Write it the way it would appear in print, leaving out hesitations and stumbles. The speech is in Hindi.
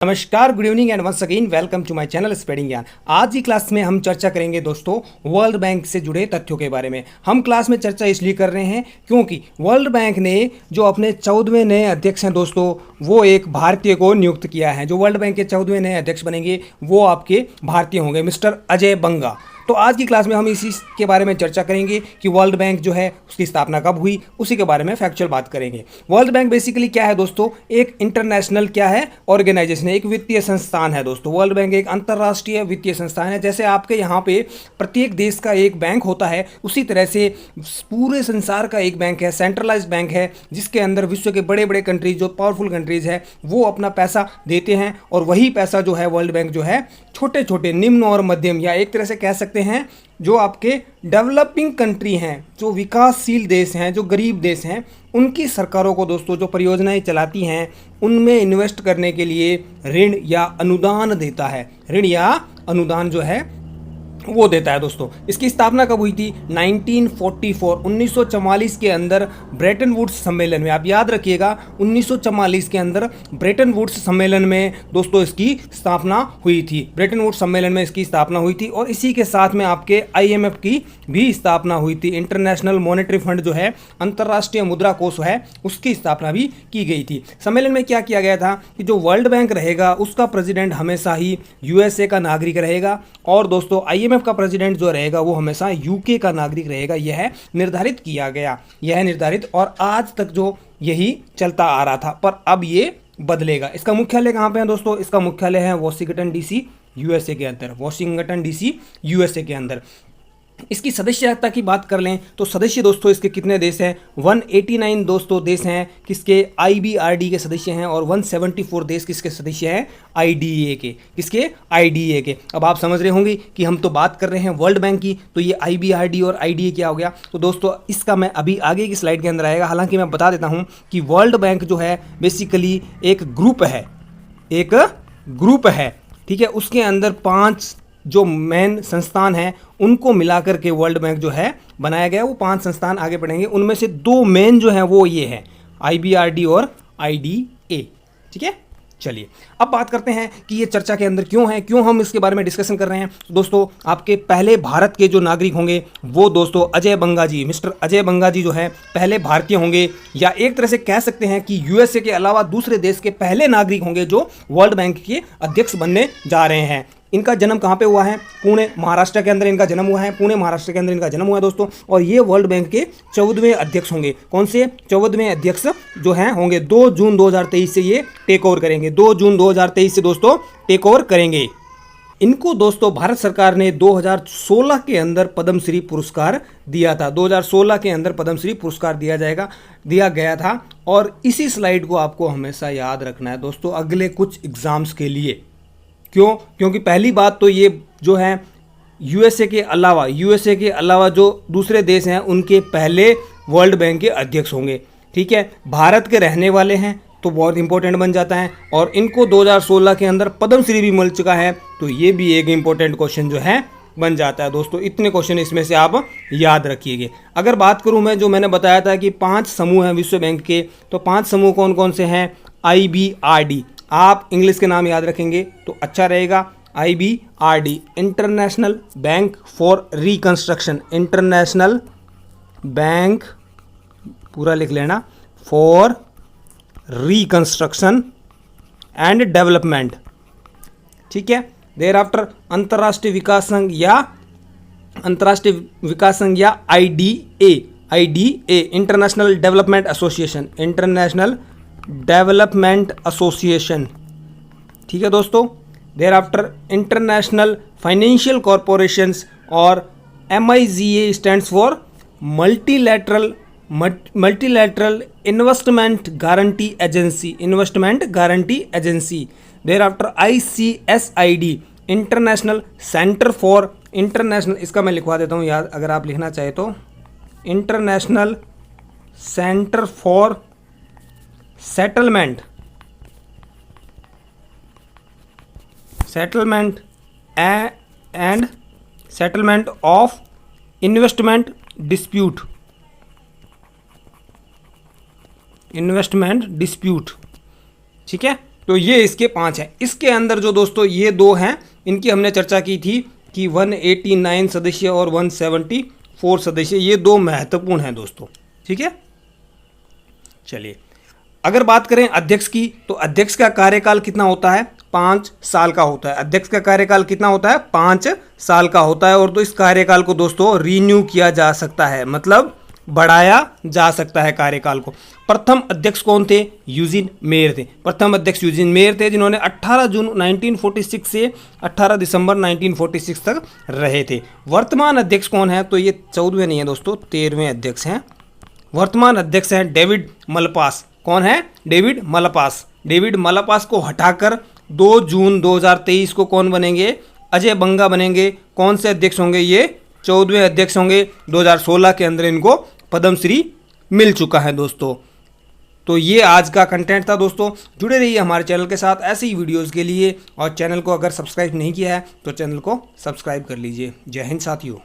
नमस्कार, good evening and once again welcome to my channel spreading Gyan. आज की क्लास में हम चर्चा करेंगे दोस्तों वर्ल्ड बैंक से जुड़े तथ्यों के बारे में। हम क्लास में चर्चा इसलिए कर रहे हैं क्योंकि वर्ल्ड बैंक ने जो अपने 14वें नए अध्यक्ष हैं दोस्तों, वो एक भारतीय को नियुक्त किया है। जो वर्ल्ड बैंक के 14वें नए अध्यक्ष बनेंगे वो आपके भारतीय होंगे, मिस्टर अजय बंगा। तो आज की क्लास में हम इसी के बारे में चर्चा करेंगे कि वर्ल्ड बैंक जो है उसकी स्थापना कब हुई, उसी के बारे में फैक्चुअल बात करेंगे। वर्ल्ड बैंक बेसिकली क्या है दोस्तों? एक इंटरनेशनल क्या है ऑर्गेनाइजेशन है, एक वित्तीय संस्थान है दोस्तों। वर्ल्ड बैंक एक अंतर्राष्ट्रीय वित्तीय संस्थान है। जैसे आपके यहाँ पे प्रत्येक देश का एक बैंक होता है, उसी तरह से पूरे संसार का एक बैंक है, सेंट्रलाइज्ड बैंक है, जिसके अंदर विश्व के बड़े बड़े कंट्रीज, जो पावरफुल कंट्रीज है, वो अपना पैसा देते हैं और वही पैसा जो है वर्ल्ड बैंक जो है छोटे छोटे निम्न और मध्यम, या एक तरह से कह सकते हैं जो आपके डेवलपिंग कंट्री हैं, जो विकासशील देश हैं, जो गरीब देश हैं, उनकी सरकारों को दोस्तों जो परियोजनाएं चलाती हैं उनमें इन्वेस्ट करने के लिए ऋण या अनुदान देता है। ऋण या अनुदान जो है वो देता है दोस्तों। इसकी स्थापना कब हुई थी? 1944 के अंदर ब्रेटन वुड्स सम्मेलन में। आप याद रखिएगा 1944 के अंदर ब्रेटन वुड्स सम्मेलन में दोस्तों इसकी स्थापना हुई थी। ब्रेटन वुड्स सम्मेलन में इसकी स्थापना हुई थी और इसी के साथ में आपके IMF की भी स्थापना हुई थी। इंटरनेशनल मॉनेटरी फंड जो है, अंतर्राष्ट्रीय मुद्रा कोष है, उसकी स्थापना भी की गई थी। सम्मेलन में क्या किया गया था कि जो वर्ल्ड बैंक रहेगा उसका प्रेसिडेंट हमेशा ही USA का नागरिक रहेगा और दोस्तों IMF का प्रेसिडेंट जो रहेगा वो हमेशा UK का नागरिक रहेगा। यह निर्धारित किया गया, यह निर्धारित, और आज तक जो यही चलता आ रहा था, पर अब ये बदलेगा। इसका मुख्यालय कहाँ पे है दोस्तों? इसका मुख्यालय है वॉशिंगटन DC USA के अंदर, वॉशिंगटन DC USA के अंदर। इसकी सदस्यता की बात कर लें तो सदस्य दोस्तों इसके कितने देश हैं? 189 दोस्तों देश हैं किसके? IBRD के सदस्य हैं, और 174 देश किसके सदस्य हैं? IDA के। किसके? IDA के। अब आप समझ रहे होंगे कि हम तो बात कर रहे हैं वर्ल्ड बैंक की, तो ये IBRD और IDA क्या हो गया? तो दोस्तों इसका मैं अभी आगे की स्लाइड के अंदर आएगा। हालांकि मैं बता देता हूं कि वर्ल्ड बैंक जो है बेसिकली एक ग्रुप है, एक ग्रुप है, ठीक है। उसके अंदर 5 जो मेन संस्थान हैं उनको मिलाकर के वर्ल्ड बैंक जो है बनाया गया। वो 5 संस्थान आगे बढ़ेंगे, उनमें से 2 मेन जो हैं वो ये हैं, IBRD और IDA, ठीक है। चलिए अब बात करते हैं कि ये चर्चा के अंदर क्यों है, क्यों हम इसके बारे में डिस्कशन कर रहे हैं। दोस्तों आपके पहले भारत के जो नागरिक होंगे वो दोस्तों अजय बंगा जी, मिस्टर अजय बंगा जी जो है पहले भारतीय होंगे, या एक तरह से कह सकते हैं कि USA के अलावा दूसरे देश के पहले नागरिक होंगे जो वर्ल्ड बैंक के अध्यक्ष बनने जा रहे हैं। इनका जन्म कहाँ पे हुआ है? पुणे महाराष्ट्र के अंदर इनका जन्म हुआ है। पुणे महाराष्ट्र के अंदर इनका जन्म हुआ है दोस्तों, और ये वर्ल्ड बैंक के 14वें अध्यक्ष होंगे। कौन से 14वें अध्यक्ष जो हैं होंगे? 2 जून 2023 से ये टेक ओवर करेंगे। 2 जून 2023 से दोस्तों टेक ओवर करेंगे। इनको दोस्तों भारत सरकार ने 2016 के अंदर पद्मश्री पुरस्कार दिया था। 2016 के अंदर पद्मश्री पुरस्कार दिया गया था। और इसी स्लाइड को आपको हमेशा याद रखना है दोस्तों अगले कुछ एग्जाम्स के लिए। क्यों? क्योंकि पहली बात तो ये जो है USA के अलावा जो दूसरे देश हैं उनके पहले वर्ल्ड बैंक के अध्यक्ष होंगे, ठीक है। भारत के रहने वाले हैं तो बहुत इंपॉर्टेंट बन जाता है, और इनको 2016 के अंदर पद्मश्री भी मिल चुका है, तो ये भी एक इंपॉर्टेंट क्वेश्चन जो है बन जाता है दोस्तों। इतने क्वेश्चन इसमें से आप याद रखिएगा। अगर बात करूं मैं, जो मैंने बताया था कि 5 समूह हैं विश्व बैंक के, तो 5 समूह कौन कौन से हैं? IBRD, आप इंग्लिश के नाम याद रखेंगे तो अच्छा रहेगा। IBRD international bank for reconstruction, international bank पूरा लिख लेना, फॉर रिकंस्ट्रक्शन एंड डेवलपमेंट, ठीक है। देयर आफ्टर अंतर्राष्ट्रीय विकास संघ या IDA इंटरनेशनल डेवलपमेंट एसोसिएशन, ठीक है दोस्तों। Thereafter international financial corporations, और MIGA stands for multilateral investment guarantee agency. Thereafter ICSID international centre for international, इसका मैं लिखवा देता हूँ याद अगर आप लिखना चाहे तो, international centre for settlement and settlement of investment dispute, ठीक है। तो ये इसके 5 हैं। इसके अंदर जो दोस्तों ये 2 हैं, इनकी हमने चर्चा की थी कि 189 सदस्य और 174 सदस्य, ये 2 महत्वपूर्ण हैं दोस्तों। ठीक है, चलिए अगर बात करें अध्यक्ष की, तो अध्यक्ष का कार्यकाल कितना होता है? 5 साल का होता है। अध्यक्ष का कार्यकाल कितना होता है? 5 साल का होता है। और तो इस कार्यकाल को दोस्तों रिन्यू किया जा सकता है, मतलब बढ़ाया जा सकता है कार्यकाल को। प्रथम अध्यक्ष कौन थे? यूजिन मेयर थे। प्रथम अध्यक्ष यूजिन मेयर थे, जिन्होंने 18 जून 1946 से 18 दिसंबर 1946 तक रहे थे। वर्तमान अध्यक्ष कौन है? तो ये 14वें नहीं है दोस्तों, 13वें अध्यक्ष हैं। वर्तमान अध्यक्ष हैं डेविड मलपास। कौन है? David Malpass. डेविड मलपास को हटाकर 2 जून 2023 को कौन बनेंगे? अजय बंगा बनेंगे। कौन से अध्यक्ष होंगे? ये 14वें अध्यक्ष होंगे। 2016 के अंदर इनको पद्मश्री मिल चुका है दोस्तों। तो ये आज का कंटेंट था दोस्तों। जुड़े रहिए हमारे चैनल के साथ ऐसे ही वीडियोस के लिए, और चैनल को अगर सब्सक्राइब नहीं किया है तो चैनल को सब्सक्राइब कर लीजिए। जय हिंद साथियों।